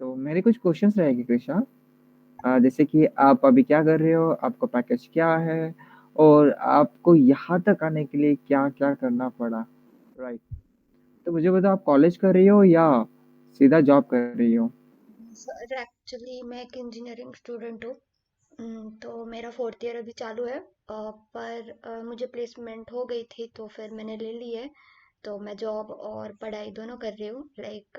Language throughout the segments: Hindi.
तो मेरे कुछ क्वेश्चंस रहेंगे कृषा। जैसे कि आप अभी क्या कर रहे हो, आपका पैकेज क्या है और आपको यहाँ तक आने के लिए क्या-क्या करना पड़ा? राइट। तो मुझे बताओ आप कॉलेज कर रही हो या सीधा जॉब कर रही हो? सर एक्चुअली मैं एक इंजीनियरिंग स्टूडेंट हूँ। तो मेरा फोर्थ ईयर अभी चालू है। पर मुझे प्लेसमेंट हो गई थी तो फिर मैंने ले ली है। तो मैं जॉब और पढ़ाई दोनों कर रही हूँ। लाइक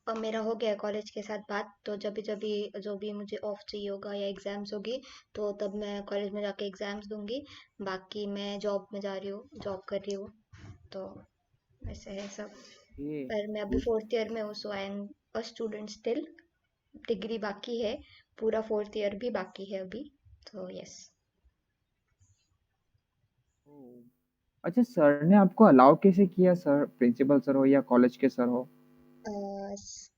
अब मेरा हो गया है कॉलेज के साथ बात, तो जब भी जो भी मुझे ऑफ चाहिए होगा या एग्जाम्स होगी तो तब मैं कॉलेज में जाके एग्जाम्स दूंगी। बाकी मैं जॉब में जा रही हूँ, जॉब कर रही हूँ। तो ऐसे है सब। ये पर मैं अभी फोर्थ ईयर में हूँ, so I am a student still. Degree बाकी है, पूरा फोर्थ ईयर भी बाकी है अभी। तो यस। ओह! अच्छा सर ने आपको अलाउ कैसे किया सर, प्रिंसिपल सर हो या कॉलेज के सर हो?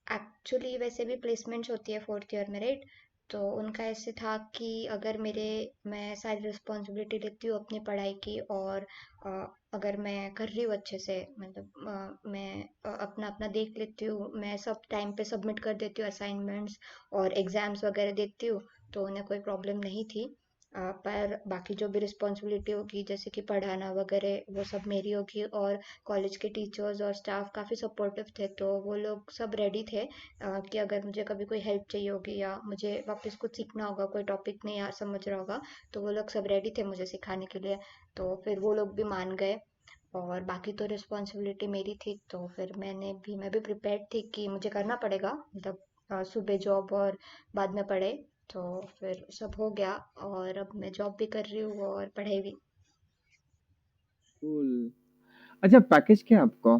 एक्चुअली वैसे भी प्लेसमेंट्स होती है फोर्थ ईयर में, राइट? तो उनका ऐसे था कि अगर मैं सारी रिस्पॉन्सिबिलिटी लेती हूँ अपनी पढ़ाई की, और अ, अगर मैं कर रही हूँ अच्छे से, मतलब मैं अपना अपना देख लेती हूँ, मैं सब टाइम पे सबमिट कर देती हूँ असाइनमेंट्स और एग्जाम्स वगैरह देती हूँ, तो उन्हें कोई प्रॉब्लम नहीं थी। पर बाकी जो भी रिस्पॉन्सिबिलिटी होगी, जैसे कि पढ़ाना वगैरह, वो सब मेरी होगी। और कॉलेज के टीचर्स और स्टाफ काफ़ी सपोर्टिव थे, तो वो लोग सब रेडी थे कि अगर मुझे कभी कोई हेल्प चाहिए होगी या मुझे वापस कुछ सीखना होगा, कोई टॉपिक नहीं समझ रहा होगा, तो वो लोग सब रेडी थे मुझे सिखाने के लिए। तो फिर वो लोग भी मान गए। और बाकी तो रिस्पॉन्सिबिलिटी मेरी थी, तो फिर मैं भी प्रिपेयर्ड थी कि मुझे करना पड़ेगा, मतलब सुबह जॉब और बाद में पढ़ाई। तो फिर सब हो गया, और अब मैं जॉब भी कर रही हूँ और पढ़ाई भी। कूल। अच्छा पैकेज क्या है आपका?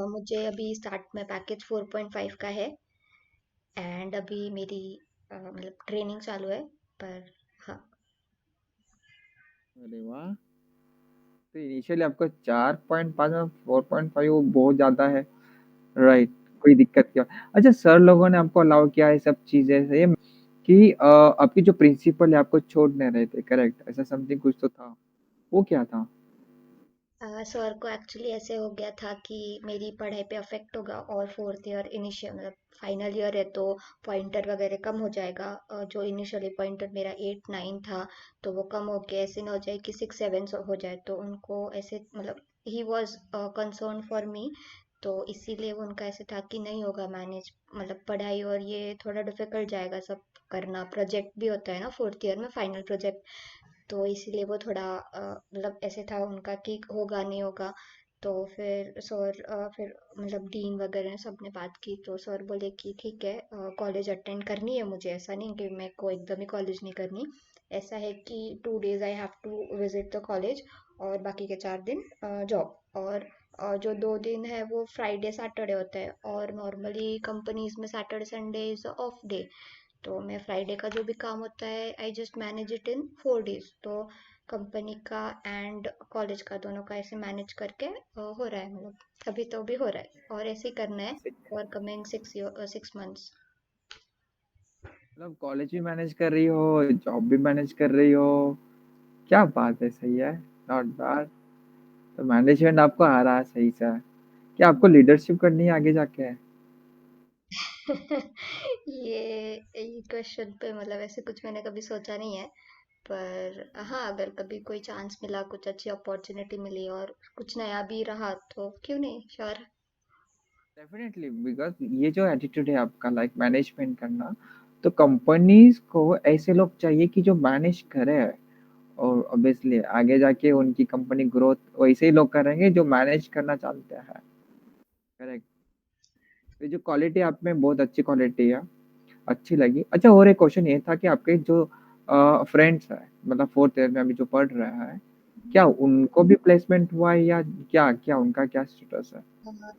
मुझे अभी स्टार्ट में पैकेज 4.5 का है। एंड अभी मेरी मतलब ट्रेनिंग चालू है। पर हाँ। अरे वाह! तो इनिशियली आपको 4.5 और 4.5 वो बहुत ज़्यादा है। राइट, कोई दिक्कत क्या? अच्छा सर लोगों ने आपको अलाउ किया है सब चीज़ें से कि आपकी जो प्रिंसिपल है आपको छोड़ नहीं रहे थे, करेक्ट? ऐसा समथिंग कुछ तो था, वो क्या था? सर को एक्चुअली ऐसे हो गया था कि मेरी पढ़ाई पे अफेक्ट होगा, और फोर्थ ईयर इनिशियल मतलब फाइनल ईयर है, तो पॉइंटर वगैरह कम हो जाएगा। जो इनिशियली पॉइंटर मेरा 8 9 था, तो वो कम हो के ऐसे ना हो जाए कि 6 7 हो जाए, तो उनको ऐसे मतलब he was concern for me. तो इसीलिए वो उनका ऐसे था कि नहीं होगा मैनेज, मतलब पढ़ाई और ये थोड़ा डिफिकल्ट जाएगा सब करना। प्रोजेक्ट भी होता है ना फोर्थ ईयर में, फाइनल प्रोजेक्ट। तो इसीलिए वो थोड़ा मतलब ऐसे था उनका कि होगा नहीं होगा। तो फिर सर फिर मतलब डीन वगैरह ने सबने बात की, तो सर बोले कि ठीक है, कॉलेज अटेंड करनी है मुझे, ऐसा नहीं कि मेरे को एकदम ही कॉलेज नहीं करनी। ऐसा है कि 2 days I have to visit the college, और बाकी के 4 दिन जॉब। और जो 2 दिन है वो फ्राइडे सैटरडे होता है, और नॉर्मली कंपनीज में Saturday Sunday is of day. तो मैं फ्राइडे का जो भी काम होता है I just manage it in 4 days। तो कंपनी का एंड कॉलेज का दोनों का ऐसे मैनेज करके हो रहा है, मतलब अभी तो भी हो रहा है, और ऐसे ही करना है फॉर कमिंग 6 months। मतलब कॉलेज भी मैनेज कर रही हो, जॉब भी मैनेज कर रही हो, क्या बात है, सही है, नॉट बैड। तो मैनेजमेंट आपको आ रहा है सही से। क्या आपको लीडरशिप करनी है आगे जाके? ये क्वेश्चन पे मतलब ऐसे कुछ मैंने कभी सोचा नहीं है। पर हाँ, अगर कभी कोई चांस मिला, कुछ अच्छी अपॉर्चुनिटी मिली और कुछ नया भी रहा, तो क्यों नहीं, श्योर। डेफिनेटली बिकॉज़ ये जो एटीट्यूड है आपका लाइक मैनेजमेंट करना, तो कंपनीज़ को ऐसे लोग चाहिए कि जो मैनेज करे और ऑब्वियसली आगे जाके उनकी कंपनी ग्रोथ वैसे ही लोग करेंगे जो मैनेज करना जानते हैं, करेक्ट? ये जो क्वालिटी आप में बहुत अच्छी क्वालिटी है, अच्छी लगी। अच्छा और एक क्वेश्चन ये था कि आपके जो फ्रेंड्स हैं, मतलब 4th ईयर में अभी जो पढ़ रहे हैं, क्या उनको भी प्लेसमेंट हुआ है या क्या उनका क्या स्टेटस है?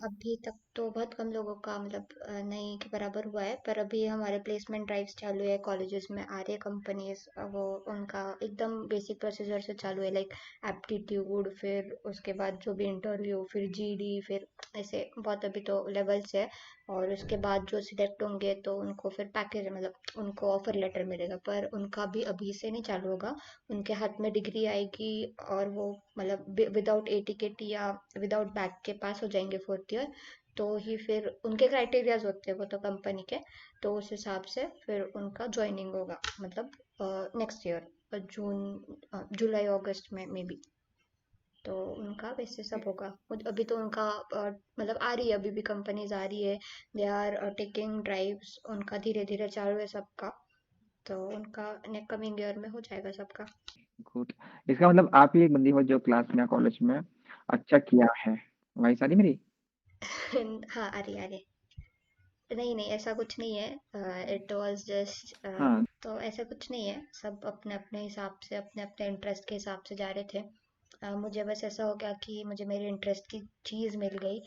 अभी तक तो बहुत कम लोगों का मतलब नहीं के बराबर हुआ है। पर अभी हमारे प्लेसमेंट ड्राइव्स चालू है, कॉलेजेस में आ रहे कंपनीज, वो उनका एकदम बेसिक प्रोसीजर से चालू है, लाइक एप्टीट्यूड, फिर उसके बाद जो भी इंटरव्यू, फिर जीडी, फिर ऐसे बहुत अभी तो लेवल्स है। और उसके बाद जो सिलेक्ट होंगे तो उनको फिर पैकेज मतलब उनको ऑफर लेटर मिलेगा, पर उनका भी अभी से नहीं चालू होगा। उनके हाथ में डिग्री आएगी, और वो मतलब विदाउट एटीकेटी या विदाउट बैक के पास हो जाएंगे फोर्थ ईयर। तो ही फिर उनके क्राइटेरियाज होते हैं वो तो कंपनी के, तो उस हिसाब से फिर उनका ज्वाइनिंग होगा, मतलब नेक्स्ट ईयर जुलाई अगस्त में मे बी। तो उनका वैसे सब होगा। अभी तो उनका मतलब आ रही है, अभी भी कंपनीज आ रही है, दे आर टेकिंग ड्राइव्स, उनका धीरे धीरे चालू है सबका। तो उनका नेक्स्ट कमिंग ईयर में हो जाएगा सबका। गुड। इसका मतलब आप ही एक बंदी हो जो क्लास में या कॉलेज में अच्छा किया है। वही सारी मेरी। हाँ, आ रही आ रही। नहीं नहीं, ऐसा कुछ नहीं है, इट वाज जस्ट हाँ। तो ऐसा कुछ नहीं है, सब अपने अपने हिसाब से अपने अपने इंटरेस्ट के हिसाब से जा रहे थे। मुझे बस ऐसा हो गया कि मुझे मेरे इंटरेस्ट की चीज़ मिल गई,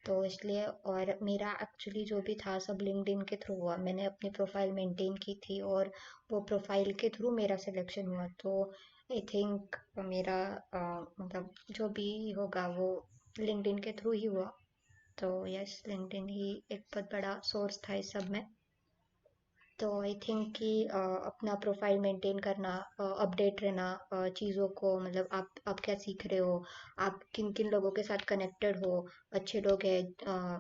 तो इसलिए। और मेरा एक्चुअली जो भी था सब लिंक्डइन के थ्रू हुआ, मैंने अपनी प्रोफाइल मेंटेन की थी और वो प्रोफाइल के थ्रू मेरा सिलेक्शन हुआ। तो आई थिंक मेरा मतलब जो भी होगा वो लिंक्डइन के थ्रू ही हुआ। तो यस, लिंक्डइन ही एक बहुत बड़ा सोर्स था इस सब में। तो आई थिंक कि अपना प्रोफाइल मेंटेन करना, अपडेट रहना चीज़ों को, मतलब आप क्या सीख रहे हो, आप किन किन लोगों के साथ कनेक्टेड हो, अच्छे लोग हैं,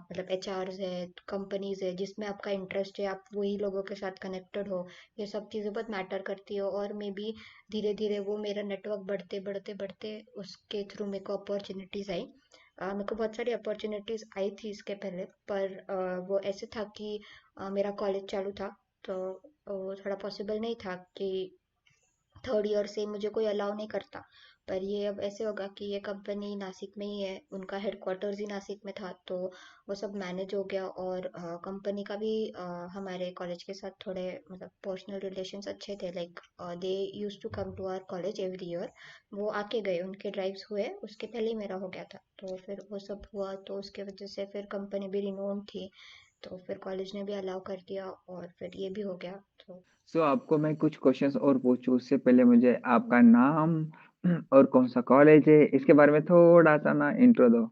मतलब एचआरस है, कंपनीज है जिसमें आपका इंटरेस्ट है, आप वही लोगों के साथ कनेक्टेड हो, ये सब चीज़ें बहुत मैटर करती हो। और मे बी धीरे धीरे वो मेरा नेटवर्क बढ़ते बढ़ते बढ़ते उसके थ्रू मेरे को अपॉर्चुनिटीज़ आई। मेरे को बहुत सारी अपॉर्चुनिटीज़ आई थी इसके पहले, पर वो ऐसे था कि मेरा कॉलेज चालू था, तो वो थोड़ा पॉसिबल नहीं था कि थर्ड ईयर से मुझे कोई अलाउ नहीं करता। पर ये अब ऐसे होगा कि ये कंपनी नासिक में ही है, उनका हेडक्वार्टर्स ही नासिक में था, तो वो सब मैनेज हो गया। और कंपनी का भी हमारे कॉलेज के साथ थोड़े मतलब पर्सनल रिलेशंस अच्छे थे, like they used to come to our college every year. वो आके गए, उनके ड्राइव्स हुए, उसके पहले ही मेरा हो गया था, तो फिर वो सब हुआ, तो उसके वजह से फिर कंपनी भी रिनोन थी, तो फिर कॉलेज ने भी अलाउ कर दिया और फिर ये भी हो गया। तो सो आपको मैं कुछ क्वेश्चंस और पूछूं उससे पहले मुझे आपका नाम और कौन सा कॉलेज है इसके बारे में थोड़ा सा ना इंट्रो दो।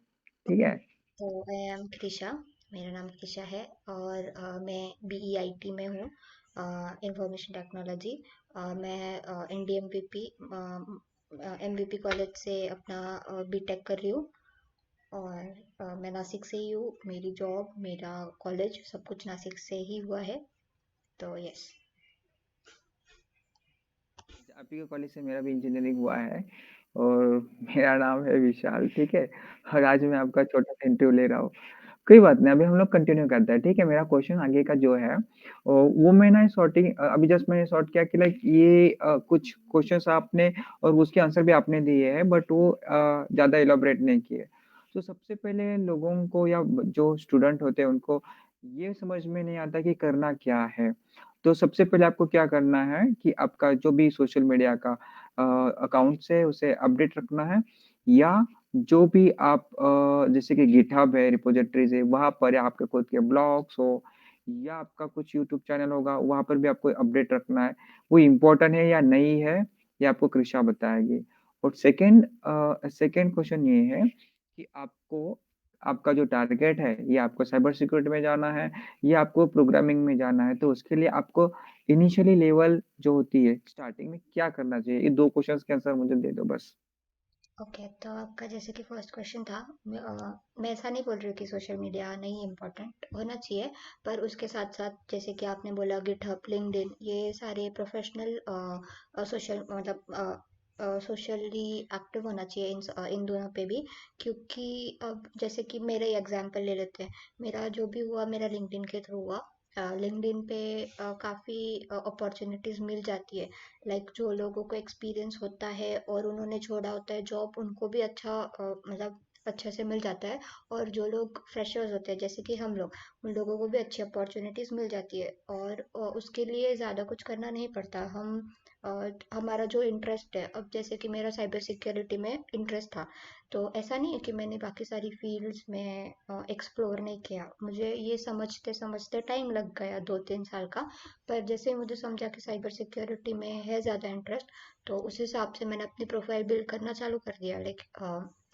ठीक है। तो आई एम कृषा, मेरा नाम कृषा है, और मैं BEIT में हूँ, इंफॉर्मेशन टेक्नोलॉजी। मैं NDMPP MVP कॉलेज से अपना बीटेक कर रही हूँ। और मैं नासिक से ही हूँ, मेरी जॉब मेरा कॉलेज सब कुछ नासिक से ही हुआ है। तो यस। आप ही के कॉलेज से मेरा भी इंजीनियरिंग हुआ है और मेरा नाम है विशाल। ठीक है। और आज मैं आपका छोटा सा इंटरव्यू ले रहा हूँ। कोई बात नहीं, अभी हम लोग कंटिन्यू करते हैं। ठीक है। मेरा क्वेश्चन आगे का जो है वो मैं ना सॉर्टिंग अभी जस्ट मैंने सॉर्ट किया कि लाइक ये कुछ क्वेश्चंस आपने और उसके आंसर भी आपने दिए हैं बट वो ज़्यादा इलाबोरेट नहीं किए। तो सबसे पहले लोगों को या जो स्टूडेंट होते हैं उनको ये समझ में नहीं आता कि करना क्या है। तो सबसे पहले आपको क्या करना है कि आपका जो भी सोशल मीडिया का अकाउंट्स है उसे अपडेट रखना है या जो भी आप जैसे कि गिटहब है, रिपॉजिटरीज़ है, वहाँ पर आपके खुद के ब्लॉग्स हो या आपका कुछ यूट्यूब चैनल होगा, वहाँ पर भी आपको अपडेट रखना है। वो इम्पोर्टेंट है या नहीं है, ये आपको कृषा बताएगी। और सेकंड क्वेश्चन ये है कि आपको आपका जो टारगेट है, ये आपको साइबर सिक्योरिटी में जाना है या आपको प्रोग्रामिंग में जाना है, तो उसके लिए आपको इनिशियली लेवल जो होती है, स्टार्टिंग में क्या करना चाहिए? ये 2 क्वेश्चन्स के आंसर मुझे दे दो बस। ओके, तो आपका जैसे कि फर्स्ट क्वेश्चन था, मैं ऐसा नहीं बोल रही हूँ कि सोशल मीडिया नहीं इम्पोर्टेंट होना चाहिए, पर उसके साथ साथ जैसे कि आपने बोला गिटहब, लिंक्डइन, ये सारे प्रोफेशनल सोशल मतलब सोशली एक्टिव होना चाहिए इन दोनों पे भी। क्योंकि अब जैसे कि मेरा एग्जांपल ले लेते हैं, मेरा जो भी हुआ मेरा लिंक्डइन के थ्रू हुआ। लिंक्डइन पे काफ़ी अपॉर्चुनिटीज़ मिल जाती है, लाइक जो लोगों को एक्सपीरियंस होता है और उन्होंने छोड़ा होता है जॉब, उनको भी अच्छा मतलब अच्छे से मिल जाता है। और जो लोग फ्रेशर्स होते हैं जैसे कि हम लोग, उन लोगों को भी अच्छी अपॉर्चुनिटीज़ मिल जाती है। और उसके लिए ज़्यादा कुछ करना नहीं पड़ता। हमारा जो इंटरेस्ट है, अब जैसे कि मेरा साइबर सिक्योरिटी में इंटरेस्ट था, तो ऐसा नहीं है कि मैंने बाकी सारी फील्ड्स में एक्सप्लोर नहीं किया, मुझे ये समझते समझते टाइम लग गया 2-3 साल का। पर जैसे ही मुझे समझा कि साइबर सिक्योरिटी में है ज़्यादा इंटरेस्ट, तो उस हिसाब से मैंने अपनी प्रोफाइल बिल्ड करना चालू कर दिया, लाइक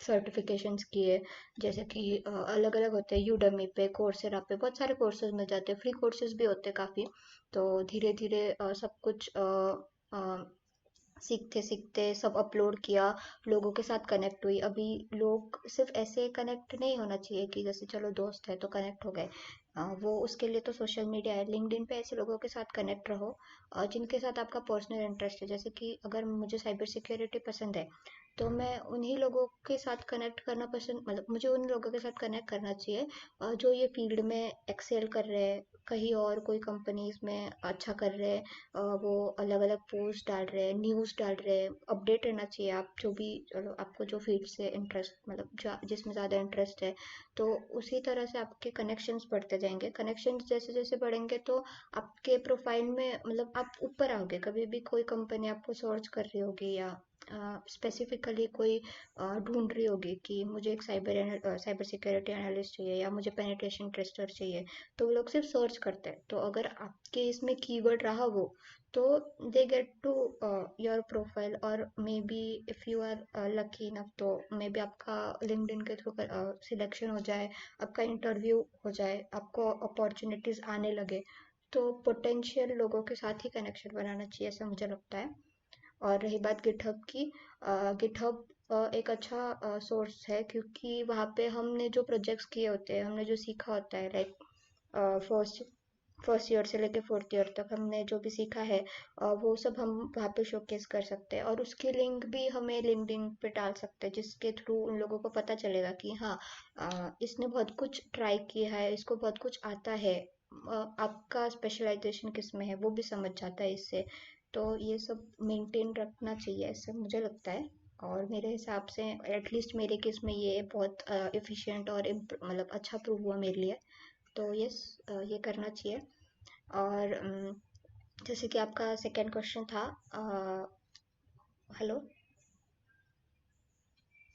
सर्टिफिकेशंस किए। जैसे कि अलग अलग होते हैं, यूडमी पे, कोर्सेरा पे बहुत सारे कोर्सेज मिल जाते हैं, फ्री कोर्सेज भी होते हैं काफ़ी। तो धीरे धीरे सब कुछ सीखते सीखते सब अपलोड किया, लोगों के साथ कनेक्ट हुई। अभी लोग सिर्फ ऐसे कनेक्ट नहीं होना चाहिए कि जैसे चलो दोस्त है तो कनेक्ट हो गए। वो उसके लिए तो सोशल मीडिया है। लिंक्डइन पे ऐसे लोगों के साथ कनेक्ट रहो जिनके साथ आपका पर्सनल इंटरेस्ट है। जैसे कि अगर मुझे साइबर सिक्योरिटी पसंद है तो मैं उन्हीं लोगों के साथ कनेक्ट करना पसंद, मतलब मुझे उन लोगों के साथ कनेक्ट करना चाहिए जो ये फील्ड में एक्सेल कर रहे हैं, कहीं और कोई कंपनीज में अच्छा कर रहे हैं। वो अलग अलग पोस्ट डाल रहे हैं, न्यूज़ डाल रहे हैं। अपडेट रहना चाहिए आप जो भी, चलो आपको जो फील्ड से इंटरेस्ट, मतलब जिसमें ज़्यादा इंटरेस्ट है, तो उसी तरह से आपके कनेक्शंस बढ़ते जाएंगे। कनेक्शंस जैसे जैसे बढ़ेंगे तो आपके प्रोफाइल में, मतलब आप ऊपर आओगे। कभी भी कोई कंपनी आपको सर्च कर रही होगी या स्पेसिफिकली कोई ढूंढ रही होगी कि मुझे एक साइबर सिक्योरिटी एनालिस्ट चाहिए या मुझे पेनिट्रेशन टेस्टर चाहिए, तो वो लोग सिर्फ सर्च करते हैं। तो अगर आपके इसमें कीवर्ड रहा वो, तो they get to your profile. और maybe if you are lucky enough तो मे बी आपका लिंक्डइन के थ्रू सिलेक्शन हो जाए, आपका इंटरव्यू हो जाए, आपको अपॉर्चुनिटीज आने लगे। तो पोटेंशियल लोगों के साथ ही कनेक्शन बनाना चाहिए, ऐसा मुझे लगता है। और रही बात गिटहब की, गिटहब एक अच्छा सोर्स है, क्योंकि वहाँ पे हमने जो प्रोजेक्ट्स किए होते हैं, हमने जो सीखा होता है, लाइक फर्स्ट फर्स्ट ईयर से लेके फोर्थ ईयर तक हमने जो भी सीखा है, वो सब हम वहाँ पे शोकेस कर सकते हैं। और उसकी लिंक भी हमें लिंक्डइन पे डाल सकते हैं, जिसके थ्रू उन लोगों को पता चलेगा कि हाँ, इसने बहुत कुछ ट्राई किया है, इसको बहुत कुछ आता है। आपका स्पेशलाइजेशन किस में है वो भी समझ जाता है इससे। तो ये सब मेंटेन रखना चाहिए, ऐसे मुझे लगता है। और मेरे हिसाब से एटलीस्ट मेरे केस में ये बहुत एफिशिएंट और मतलब अच्छा प्रूव हुआ मेरे लिए। तो यस, ये करना चाहिए। और जैसे कि आपका सेकंड क्वेश्चन था, हेलो,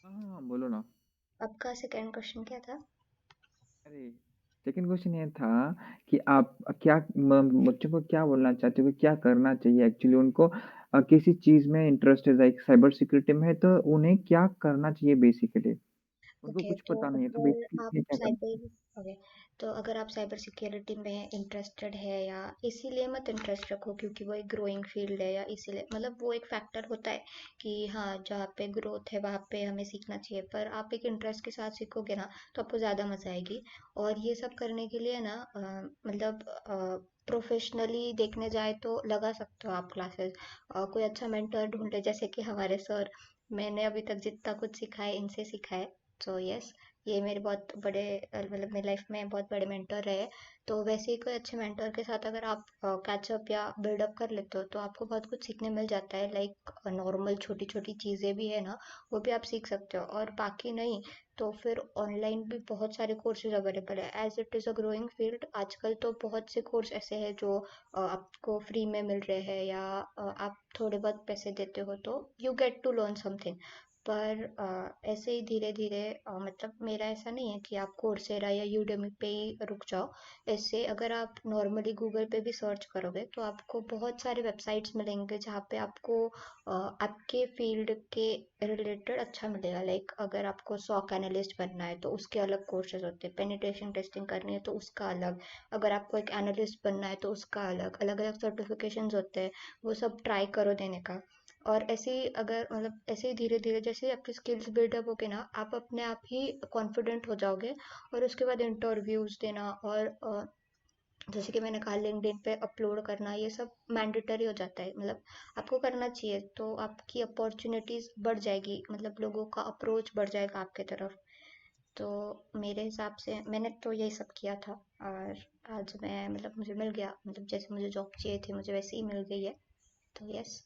हाँ हाँ हाँ, बोलो ना। आपका सेकंड क्वेश्चन क्या था? अरे, सेकंड क्वेश्चन ये था कि आप क्या बच्चों को क्या बोलना चाहते हो कि क्या करना चाहिए एक्चुअली उनको, किसी चीज़ में इंटरेस्ट है लाइक साइबर सिक्योरिटी में है तो उन्हें क्या करना चाहिए बेसिकली? उनको ओके, कुछ तो पता नहीं है तो अगर बेसिकली आप उन्हें क्या करना चाहिए? साइबर ओके, तो अगर आप साइबर सिक्योरिटी में इंटरेस्टेड है, या इसीलिए मत इंटरेस्ट रखो क्योंकि वो एक ग्रोइंग फील्ड है, या इसीलिए, मतलब वो एक फैक्टर होता है कि हाँ, जहाँ पे ग्रोथ है वहाँ पे हमें सीखना चाहिए। पर आप एक इंटरेस्ट के साथ सीखोगे ना, तो आपको ज़्यादा मजा आएगी। और ये सब करने के लिए ना मतलब प्रोफेशनली देखने जाए तो लगा सकते हो आप क्लासेस। कोई अच्छा मेंटर ढूंढे, जैसे कि हमारे सर, मैंने अभी तक जितना कुछ सीखा है इनसे सीखा है। सो यस, ये मेरे बहुत बड़े मतलब मेरी लाइफ में बहुत बड़े मेंटर रहे। तो वैसे ही कोई अच्छे मेंटर के साथ अगर आप कैचअप या बिल्डअप कर लेते हो तो आपको बहुत कुछ सीखने मिल जाता है। लाइक नॉर्मल छोटी छोटी चीज़ें भी है ना, वो भी आप सीख सकते हो। और बाकी नहीं तो फिर ऑनलाइन भी बहुत सारे कोर्सेज अवेलेबल है, as it is a growing field. आजकल तो बहुत से कोर्स ऐसे हैं जो आपको फ्री में मिल रहे हैं, या आप थोड़े बहुत पैसे देते हो तो you get to learn something. पर ऐसे ही धीरे धीरे, मतलब मेरा ऐसा नहीं है कि आप कोर्सेरा या यूडेमी पे ही रुक जाओ। ऐसे अगर आप नॉर्मली गूगल पे भी सर्च करोगे तो आपको बहुत सारे वेबसाइट्स मिलेंगे जहाँ पे आपको आपके फील्ड के रिलेटेड अच्छा मिलेगा। लाइक अगर आपको सॉक एनालिस्ट बनना है तो उसके अलग कोर्सेज होते हैं, पेनिट्रेशन टेस्टिंग करनी है तो उसका अलग, अगर आपको एक एनालिस्ट बनना है तो उसका अलग, अलग अलग सर्टिफिकेशंस होते हैं। वो सब ट्राई करो देने का। और ऐसे ही अगर, मतलब ऐसे ही धीरे धीरे जैसे आपकी स्किल्स बिल्डअप होगी ना, आप अपने आप ही कॉन्फिडेंट हो जाओगे। और उसके बाद इंटरव्यूज देना, और जैसे कि मैंने कहा लिंक्डइन पे अपलोड करना, ये सब मैंडेटरी हो जाता है। मतलब आपको करना चाहिए तो आपकी अपॉर्चुनिटीज बढ़ जाएगी, मतलब लोगों का अप्रोच बढ़ जाएगा आपके तरफ। तो मेरे हिसाब से मैंने तो यही सब किया था। और आज मैं, मतलब मुझे मिल गया, मतलब जैसे मुझे जॉब चाहिए थी मुझे वैसे ही मिल गई है। तो यस।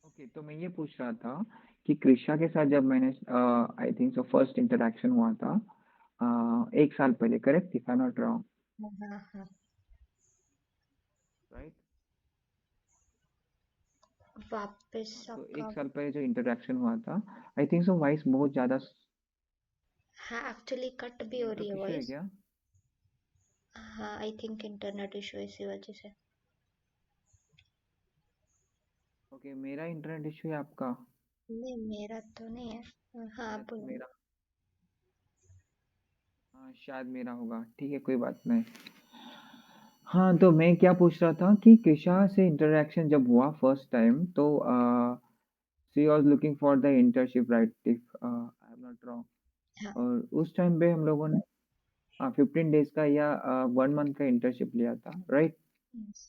ओके, तो मैं ये पूछ रहा था कि कृषा के साथ जब मैंने I think so first interaction हुआ था 1 साल पहले, correct if I not wrong, हाँ हाँ हाँ। राइट? वापस हाँ, तो आपका, 1 साल पहले जो इंटरेक्शन हुआ था, आई थिंक सो वॉइस बहुत ज़्यादा। हाँ एक्चुअली कट भी हो रही नेटवर्क है इशू है वॉइस। क्या? हाँ, आई थिंक इंटरनेट इशू इसी वजह से। ओके, मेरा इंटरनेट इशू है आपका? नहीं, मेरा तो नहीं है। हाँ, आप शायद बोलो। मेरा, हाँ शायद मेरा होगा, ठीक है कोई बात नहीं। हाँ, तो मैं क्या पूछ रहा था कि कृषा से इंटरेक्शन जब हुआ फर्स्ट टाइम तो she was looking for the internship, right? If I am not wrong. हाँ। और उस टाइम पे हम लोगों ने 15 डेज का या 1 मंथ का इंटर्नशिप लिया था, राइट? Yes.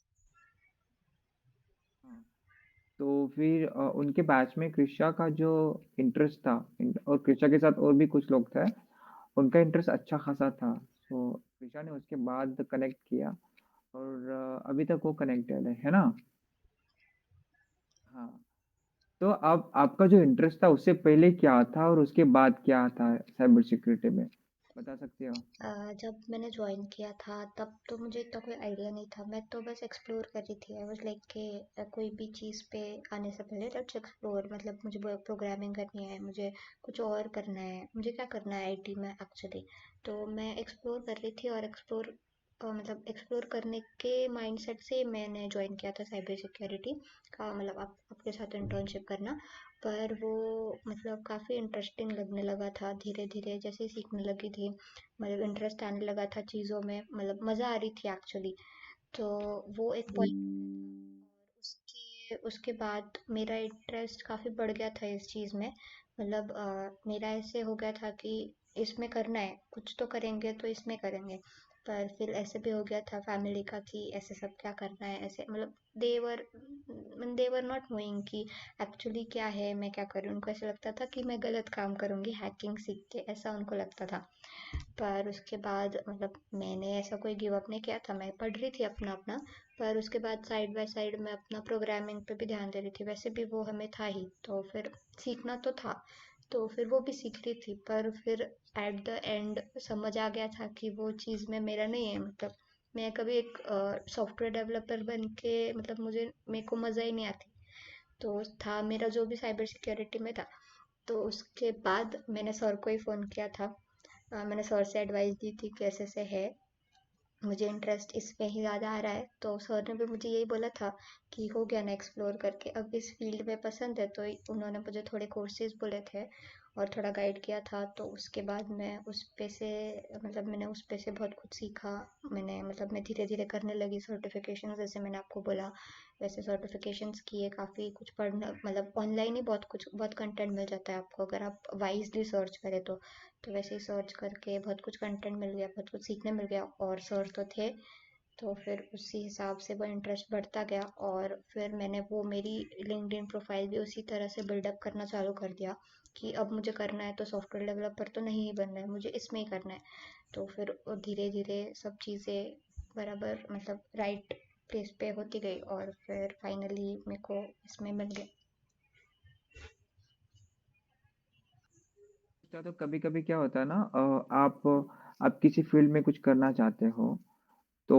हाँ। तो फिर उनके बैच में कृषा का जो इंटरेस्ट था, और कृषा के साथ और भी कुछ लोग थे, उनका इंटरेस्ट अच्छा खासा था। तो कृषा ने उसके बाद कनेक्ट किया, और अभी तक वो कनेक्टेड है ना? हाँ। तो अब आपका जो इंटरेस्ट था उससे पहले क्या था और उसके बाद क्या था साइबर सिक्योरिटी में, बता सकते हो? जब मैंने ज्वाइन किया था तब तो मुझे इतना कोई आइडिया नहीं था। मैं तो बस एक्सप्लोर कर रही थी। आई वाज लाइक कि कोई भी चीज़ पे आने से पहले लेट्स एक्सप्लोर, मतलब मुझे प्रोग्रामिंग करनी है, मुझे कुछ और करना है, मुझे क्या करना है आईटी में एक्चुअली। तो मैं एक्सप्लोर कर रही थी और मतलब एक्सप्लोर करने के माइंडसेट से मैंने ज्वाइन किया था साइबर सिक्योरिटी का, मतलब आपके साथ इंटर्नशिप करना। पर वो मतलब काफ़ी इंटरेस्टिंग लगने लगा था धीरे धीरे, जैसे ही सीखने लगी थी मतलब इंटरेस्ट आने लगा था चीज़ों में, मतलब मज़ा आ रही थी एक्चुअली। तो वो एक पॉइंट हो गया था, और उसके बाद मेरा इंटरेस्ट काफ़ी बढ़ गया था इस चीज़ में। मतलब मेरा ऐसे हो गया था कि इसमें करना है, कुछ तो करेंगे तो इसमें करेंगे। पर फिर ऐसे भी हो गया था फैमिली का कि ऐसे सब क्या करना है, ऐसे मतलब दे वर नॉट नोइंग कि एक्चुअली क्या है, मैं क्या करूँ। उनको ऐसा लगता था कि मैं गलत काम करूँगी हैकिंग सीख के, ऐसा उनको लगता था। पर उसके बाद मतलब मैंने ऐसा कोई गिव अप नहीं किया था, मैं पढ़ रही थी अपना अपना। पर उसके बाद साइड बाय साइड मैं अपना प्रोग्रामिंग पे भी ध्यान दे रही थी, वैसे भी वो हमें था ही, तो फिर सीखना तो था। तो फिर वो भी सीख रही थी, पर फिर एट द एंड समझ आ गया था कि वो चीज़ में मेरा नहीं है। मतलब मैं कभी एक सॉफ्टवेयर डेवलपर बन के, मतलब मेरे को मज़ा ही नहीं आती। तो था मेरा जो भी साइबर सिक्योरिटी में था। तो उसके बाद मैंने सर को ही फ़ोन किया था। मैंने सर से एडवाइस दी थी कि ऐसे ऐसे है, मुझे इंटरेस्ट इसमें ही ज़्यादा आ रहा है। तो सर ने भी मुझे यही बोला था कि हो गया ना एक्सप्लोर करके, अब इस फील्ड में पसंद है। तो उन्होंने मुझे थोड़े कोर्सेज बोले थे और थोड़ा गाइड किया था। तो उसके बाद मैं उस पे से मतलब मैंने उस पे से बहुत कुछ सीखा। मैं धीरे धीरे करने लगी सर्टिफिकेशन, जैसे मैंने आपको बोला वैसे सर्टिफिकेशंस किए, काफ़ी कुछ पढ़ना, मतलब ऑनलाइन ही बहुत कंटेंट मिल जाता है आपको अगर आप वाइजली सर्च करें तो वैसे ही सर्च करके बहुत कुछ कंटेंट मिल गया, बहुत कुछ सीखने मिल गया, और सर तो थे। तो फिर उसी हिसाब से वो इंटरेस्ट बढ़ता गया, और फिर मैंने वो मेरी लिंक्डइन प्रोफाइल भी उसी तरह से बिल्डअप करना चालू कर दिया कि अब मुझे करना है तो सॉफ्टवेयर डेवलपर तो नहीं ही बनना है, मुझे इसमें ही करना है। तो फिर धीरे धीरे सब चीज़ें बराबर, मतलब राइट प्लेस पे होती गई, और फिर फाइनली मेरे को इसमें मिल गया। अच्छा, तो कभी कभी क्या होता है ना, आप किसी फील्ड में कुछ करना चाहते हो, तो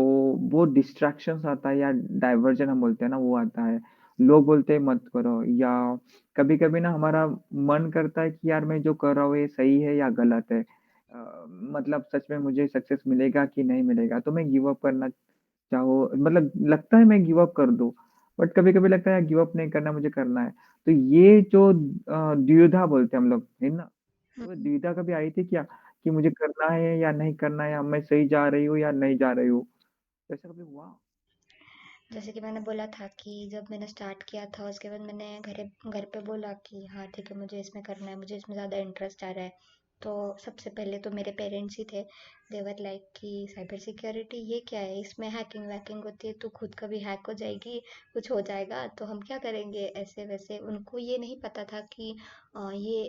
वो डिस्ट्रैक्शंस आता है या डाइवर्जन हम बोलते हैं ना, वो आता है। लोग बोलते हैं मत करो, या कभी-कभी ना हमारा मन करता है कि यार मैं जो कर रहा हूँ ये सही है या गलत है? मतलब सच में मुझे सक्सेस मिलेगा कि नहीं मिलेगा? तो मैं गिव अप करना चाहो, मतलब लगता है मैं गिव अप कर दूँ, बट कभी-कभी लगता है गिव अप नहीं करना, मुझे करना है। तो ये जो द्विधा बोलते हैं हम लोग, है ना? तो द्विधा कभी आई थी क्या कि मुझे करना है या नहीं करना है, या मैं सही जा रही हूँ या नहीं जा रही हूँ? ऐसा कभी हुआ? जैसे कि मैंने बोला था कि जब मैंने स्टार्ट किया था उसके बाद मैंने घर पे बोला कि हाँ ठीक है, मुझे इसमें करना है, मुझे इसमें ज़्यादा इंटरेस्ट आ रहा है। तो सबसे पहले तो मेरे पेरेंट्स ही थे। देवर लाइक कि साइबर सिक्योरिटी ये क्या है, इसमें हैकिंग वैकिंग होती है, तो खुद कभी हैक हो जाएगी, कुछ हो जाएगा तो हम क्या करेंगे, ऐसे वैसे। उनको ये नहीं पता था कि ये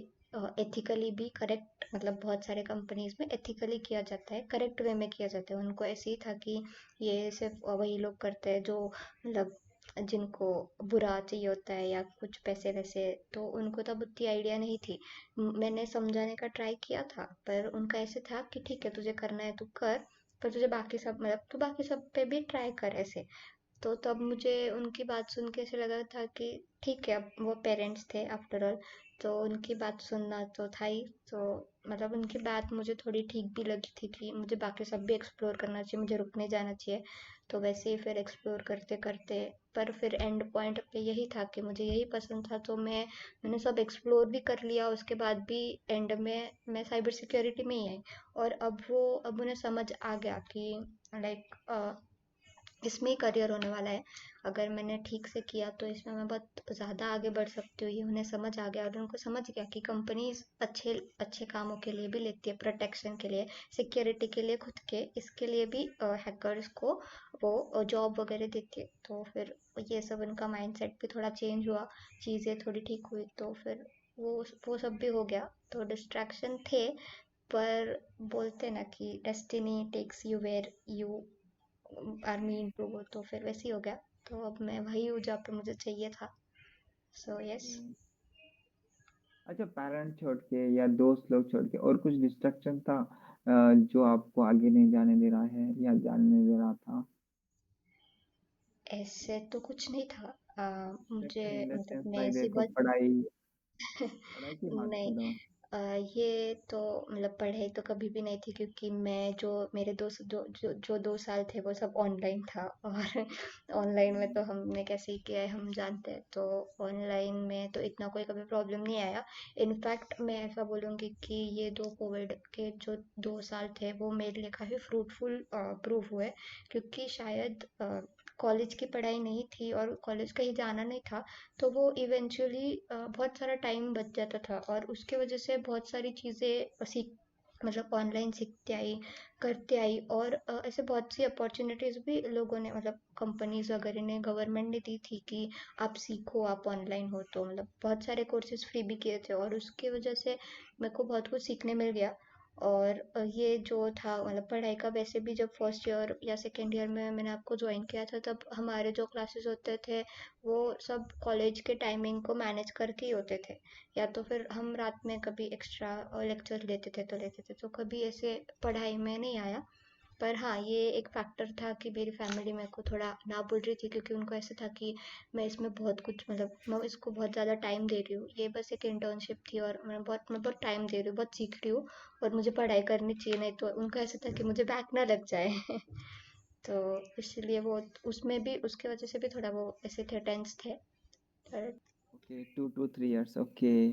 एथिकली भी करेक्ट, मतलब बहुत सारे कंपनीज में एथिकली किया जाता है, करेक्ट वे में किया जाता है। उनको ऐसे ही था कि ये सिर्फ वही लोग करते हैं जो मतलब जिनको बुरा चाहिए होता है या कुछ पैसे वैसे। तो उनको तब उतनी आइडिया नहीं थी। मैंने समझाने का ट्राई किया था, पर उनका ऐसे था कि ठीक है तुझे करना है तू कर, पर तुझे बाकी सब, मतलब तू बाकी सब पे भी ट्राई कर ऐसे। तो तब मुझे उनकी बात सुन के ऐसे लगा था कि ठीक है, अब वो पेरेंट्स थे आफ्टर ऑल, तो उनकी बात सुनना तो था ही। तो मतलब उनकी बात मुझे थोड़ी ठीक भी लगी थी कि मुझे बाकी सब भी एक्सप्लोर करना चाहिए, मुझे रुक नहीं जाना चाहिए। तो वैसे ही फिर एक्सप्लोर करते करते, पर फिर एंड पॉइंट पे यही था कि मुझे यही पसंद था, तो मैंने सब एक्सप्लोर भी कर लिया। उसके बाद भी एंड में मैं साइबर सिक्योरिटी में ही आई। और अब उन्हें समझ आ गया कि लाइक इसमें ही करियर होने वाला है। अगर मैंने ठीक से किया तो इसमें मैं बहुत ज़्यादा आगे बढ़ सकती हूँ। ये उन्हें समझ आ गया और उनको समझ गया कि कंपनीज अच्छे अच्छे कामों के लिए भी लेती है, प्रोटेक्शन के लिए, सिक्योरिटी के लिए, खुद के इसके लिए भी हैकर्स को वो जॉब वगैरह देती है। तो फिर ये सब उनका माइंडसेट भी थोड़ा चेंज हुआ, चीज़ें थोड़ी ठीक हुई, तो फिर वो सब भी हो गया। तो डिस्ट्रैक्शन थे, पर बोलते ना कि destiny takes you where you are mean to go, तो फिर वैसे ही हो गया। तो अब मैं वही हूँ जहाँ पे मुझे चाहिए था। So yes. ओके। अच्छा, पेरेंट्स छोड़ के या दोस्त लोग छोड़ के और कुछ डिस्ट्रक्शन था जो आपको आगे नहीं जाने दे रहा है या जाने दे रहा था? ऐसे तो कुछ नहीं था। मुझे इन द मतलब सेंस मैं लाइक ऐसी देखो, बहुत पढ़ाई पढ़ाई की बात नहीं। करो। अ, ये तो मतलब पढ़ाई तो कभी भी नहीं थी, क्योंकि मैं जो मेरे दोस्त जो 2 साल थे वो सब ऑनलाइन था। और ऑनलाइन में तो हमने कैसे ही किया है हम जानते हैं। तो ऑनलाइन में तो इतना कोई कभी प्रॉब्लम नहीं आया। इनफैक्ट मैं ऐसा बोलूँगी कि ये दो कोविड के जो 2 साल थे वो मेरे लिए काफ़ी फ्रूटफुल प्रूफ हुए, क्योंकि शायद कॉलेज की पढ़ाई नहीं थी और कॉलेज कहीं जाना नहीं था, तो वो इवेंचुअली बहुत सारा टाइम बच जाता था और उसके वजह से बहुत सारी चीज़ें सीख मतलब ऑनलाइन सीखते आई, करते आई। और ऐसे बहुत सी अपॉर्चुनिटीज़ भी लोगों ने मतलब कंपनीज वगैरह ने, गवर्नमेंट ने दी थी कि आप सीखो, आप ऑनलाइन हो। तो मतलब बहुत सारे कोर्सेज फ्री भी किए थे और उसकी वजह से मेरे को बहुत कुछ सीखने मिल गया। और ये जो था मतलब पढ़ाई का, वैसे भी जब फर्स्ट ईयर या सेकेंड ईयर में मैंने आपको ज्वाइन किया था, तब हमारे जो क्लासेस होते थे वो सब कॉलेज के टाइमिंग को मैनेज करके ही होते थे। या तो फिर हम रात में कभी एक्स्ट्रा लेक्चर लेते थे तो लेते थे, तो कभी ऐसे पढ़ाई में नहीं आया। पर हाँ, ये एक फैक्टर था कि मेरी फैमिली मेरे को थोड़ा ना बोल रही थी, क्योंकि उनको ऐसा था कि मैं इसमें बहुत कुछ मतलब मैं इसको बहुत ज़्यादा टाइम दे रही हूँ, ये बस एक इंटर्नशिप थी और मैं बहुत टाइम दे रही हूँ, बहुत सीख रही हूँ और मुझे पढ़ाई करनी चाहिए, नहीं तो उनको ऐसा था कि मुझे बैक ना लग जाए। तो इसलिए वो उसमें भी उसके वजह से भी थोड़ा वो ऐसे थे, टेंस थे। पर ओके, 2 to 3 years, ओके।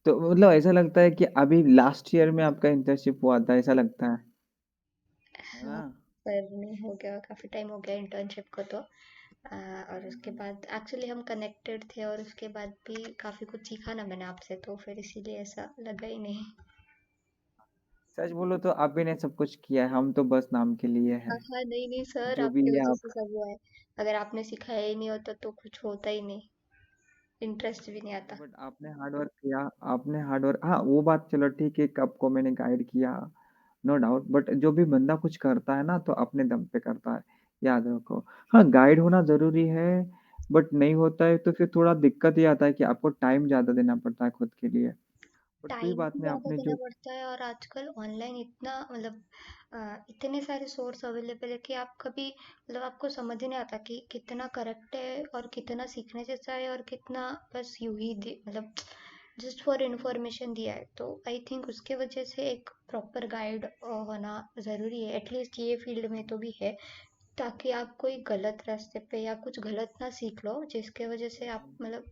तो मतलब ऐसा लगता है कि अभी लास्ट ईयर में आपका इंटर्नशिप हुआ था, ऐसा लगता है ना? हाँ, पर नहीं, हो गया काफ़ी टाइम हो गया इंटर्नशिप को तो। और उसके हम्म। बाद एक्चुअली हम कनेक्टेड थे और उसके बाद भी काफ़ी कुछ सीखा ना मैंने आपसे, तो फिर इसीलिए ऐसा लगा ही नहीं। सच बोलो तो आप भी ने सब कुछ किया है, हम तो बस नाम के लिए हाँ है। हाँ, नहीं नहीं सर, जो भी आपकी है वजह आप। से सब हुआ है। अगर आपने सिखाया ही नहीं होता तो कुछ होता ही नहीं, इंटरेस्ट भी नहीं अरे आता। बट आपने हार्ड वर्क किया, आपने हार्ड वर्क, हाँ वो बात चलो ठीक है कि आपको मैंने गाइड किया, नो डाउट, बट जो भी बंदा कुछ करता है ना तो अपने दम पे करता है, याद रखो। हाँ, गाइड होना ज़रूरी है, बट नहीं होता है तो फिर थोड़ा दिक्कत ये आता है कि आपको टाइम ज़्यादा देना पड़ता है खुद के लिए। बट कोई टाइम बात भी नहीं, ज़्यादा आपने देना जो पड़ता है और आजकल ऑनलाइन इतना मतलब इतने सारे सोर्स अवेलेबल है कि आप कभी मतलब आपको समझ ही नहीं आता कि कितना करेक्ट है और कितना सीखने जैसा है और कितना बस यूं ही मतलब जस्ट फॉर इन्फॉर्मेशन दिया है। तो आई थिंक उसके वजह से एक प्रॉपर गाइड होना ज़रूरी है, एटलीस्ट ये फील्ड में तो भी है, ताकि आप कोई गलत रास्ते पे या कुछ गलत ना सीख लो जिसके वजह से आप मतलब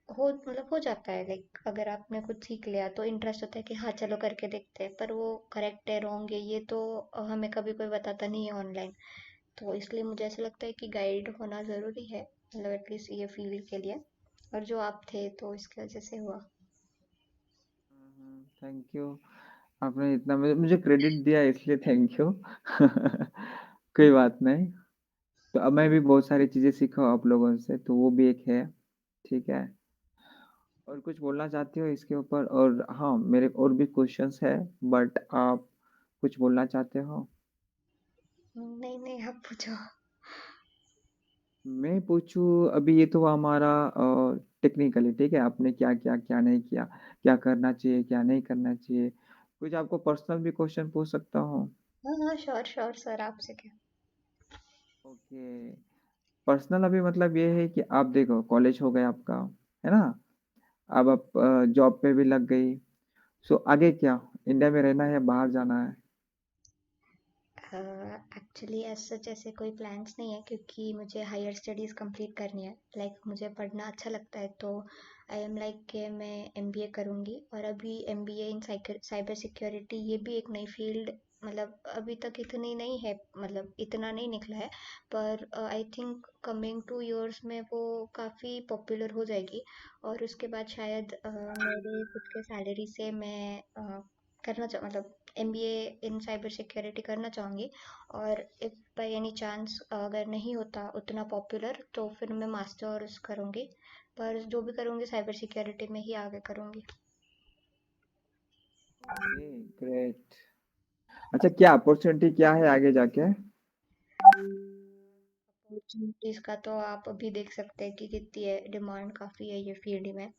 हो जाता है। लाइक अगर आपने कुछ सीख लिया तो इंटरेस्ट होता है कि हाँ चलो करके देखते हैं, पर वो करेक्ट है रॉन्ग है ये तो हमें कभी कोई बताता नहीं है ऑनलाइन। तो इसलिए मुझे ऐसा लगता है कि गाइड होना ज़रूरी है, मतलब एटलीस्ट ये फील्ड के लिए। और जो आप थे तो इसकी वजह से हुआ। थैंक यू, आपने इतना मुझे मुझे क्रेडिट दिया इसलिए थैंक यू। कोई बात नहीं। तो अब मैं भी बहुत सारी चीज़ें सीखा हूँ आप लोगों से, तो वो भी एक है, ठीक है। और कुछ बोलना चाहती हो इसके ऊपर? और हाँ, मेरे और भी क्वेश्चंस है, बट आप कुछ बोलना चाहते हो? नहीं नहीं, आप पूछो। मैं पूछूं? अभी ये तो हमारा टेक्निकली ठीक है, आपने क्या किया क्या नहीं किया, क्या करना चाहिए क्या नहीं करना चाहिए। कुछ आपको पर्सनल भी क्वेश्चन पूछ सकता हूँ? हाँ हाँ, श्योर श्योर सर, आपसे क्या। ओके। पर्सनल अभी मतलब ये है कि आप देखो, कॉलेज हो गया आपका, है ना? अब आप जॉब पे भी लग गई, सो आगे क्या? इंडिया में रहना है या बाहर जाना है? एक्चुअली एज सच ऐसे कोई प्लान्स नहीं है, क्योंकि मुझे हायर स्टडीज़ कंप्लीट करनी है। लाइक मुझे पढ़ना अच्छा लगता है, तो आई एम लाइक कि मैं एमबीए करूँगी। और अभी एमबीए इन साइबर सिक्योरिटी, ये भी एक नई फील्ड मतलब अभी तक इतनी नहीं है, मतलब इतना नहीं निकला है, पर आई थिंक कमिंग 2 इयर्स में वो काफ़ी पॉपुलर हो जाएगी। और उसके बाद शायद मेरे खुद के सैलरी से मैं करना चाह मतलब एमबीए इन साइबर सिक्योरिटी करना चाहूँगी। और इफ बाय एनी चांस अगर नहीं होता उतना पॉपुलर तो फिर मैं मास्टर्स करूँगी, पर जो भी करूँगी साइबर सिक्योरिटी में ही आगे करूँगी। Okay, great. अच्छा, क्या अपॉर्चुनिटी क्या है आगे जाके? अपॉर्चुनिटीज का तो आप अभी देख सकते हैं कि कितनी है, डिमांड काफ़ी है ये फील्ड में।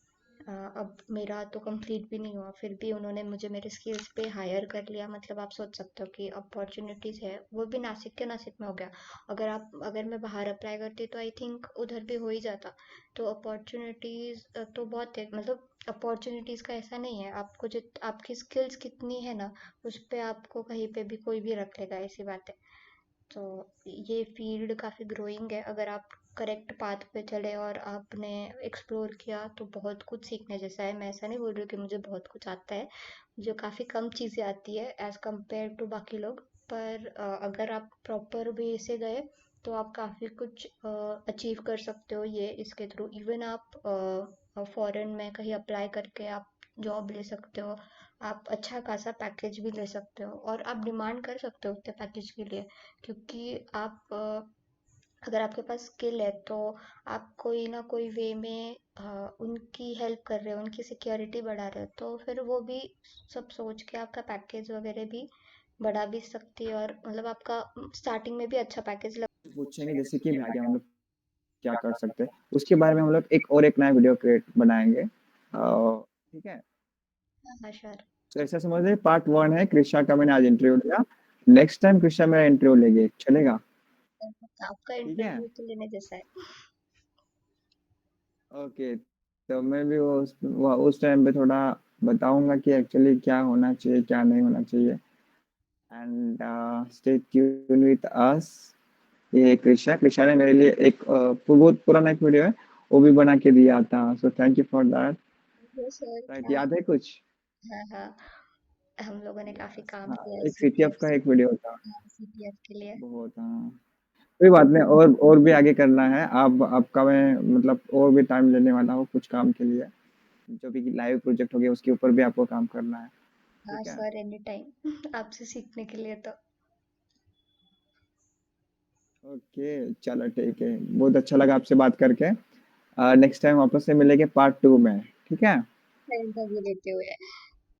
अब मेरा तो कंप्लीट भी नहीं हुआ, फिर भी उन्होंने मुझे मेरे स्किल्स पे हायर कर लिया। मतलब आप सोच सकते हो कि अपॉर्चुनिटीज है, वो भी नासिक के नासिक में हो गया। अगर मैं बाहर अप्लाई करती तो आई थिंक उधर भी हो ही जाता। तो अपॉर्चुनिटीज तो बहुत है, मतलब अपॉर्चुनिटीज का ऐसा नहीं है, आपको जित आपकी स्किल्स कितनी है ना, उस पे आपको कहीं पे भी कोई भी रख लेगा, ऐसी बात है। तो ये फील्ड काफ़ी ग्रोइंग है, अगर आप करेक्ट पाथ पे चले और आपने एक्सप्लोर किया तो बहुत कुछ सीखने जैसा है। मैं ऐसा नहीं बोल रही हूँ कि मुझे बहुत कुछ आता है, मुझे काफ़ी कम चीज़ें आती है एज़ कम्पेयर टू बाकी लोग। पर अगर आप प्रॉपर वे से गए तो आप काफ़ी कुछ अचीव कर सकते हो ये इसके थ्रू। इवन आप फॉरेन में कहीं अप्लाई करके आप जॉब ले सकते हो, आप अच्छा खासा पैकेज भी ले सकते हो और आप डिमांड कर सकते हो उतने पैकेज के लिए। क्योंकि आप अगर आपके पास स्किल है तो आप कोई ना कोई वे में उनकी हेल्प कर रहे हो, उनकी सिक्योरिटी बढ़ा रहे हो, तो फिर वो भी सब सोच के आपका पैकेज वगैरह भी बढ़ा भी सकती है। और मतलब आपका स्टार्टिंग में भी अच्छा पैकेज लग। पूछेंगे जैसे कि आगे हम लोग क्या कर सकते हैं, उसके बारे में हम लोग एक नया वीडियो क्रिएट बनाएंगे। ठीक है। हाँ हाँ श्योर। तो ऐसा समझ लीजिए पार्ट 1 है, कृष्णा का मैंने आज इंटरव्यू लिया। नेक्स्ट टाइम कृष्णा मेरा इंटरव्यू लेंगे, चलेगा? आपका ठीक है। इंटरव्यू तो लेने जैसा है। ओके, तो मैं भी उस टाइम पे थोड़ा बताऊंगा कि एक्चुअली क्या होना चाहिए, क्या नहीं होना चाहिए। And stay tune with us. ये कृष्णा कृष्णा ने मेरे लिए एक बहुत पुराना एक वीडियो है, वो भी बना के दिया था, so thank you for that. Yes sir, right, क्या। याद है कुछ? हाँ हाँ, हम लोगों ने काफी यस, काम हाँ, किया है एक सीपीएफ सीटीएफ का एक वीडियो था। सीपीएफ के लिए। बहुत, हाँ। कोई बात नहीं, और भी आगे करना है। आप आपका मैं मतलब और भी टाइम लेने वाला हूँ कुछ काम के लिए। जो भी लाइव प्रोजेक्ट हो गया उसके ऊपर भी आपको काम करना है। हाँ ठीक है। सर, एनी टाइम आपसे सीखने के लिए तो। ओके, चलो ठीक है, बहुत अच्छा लगा आपसे बात करके। नेक्स्ट टाइम वापस से मिलेंगे पार्ट 2 में। ठीक है। इंटरव्यू लेते हुए।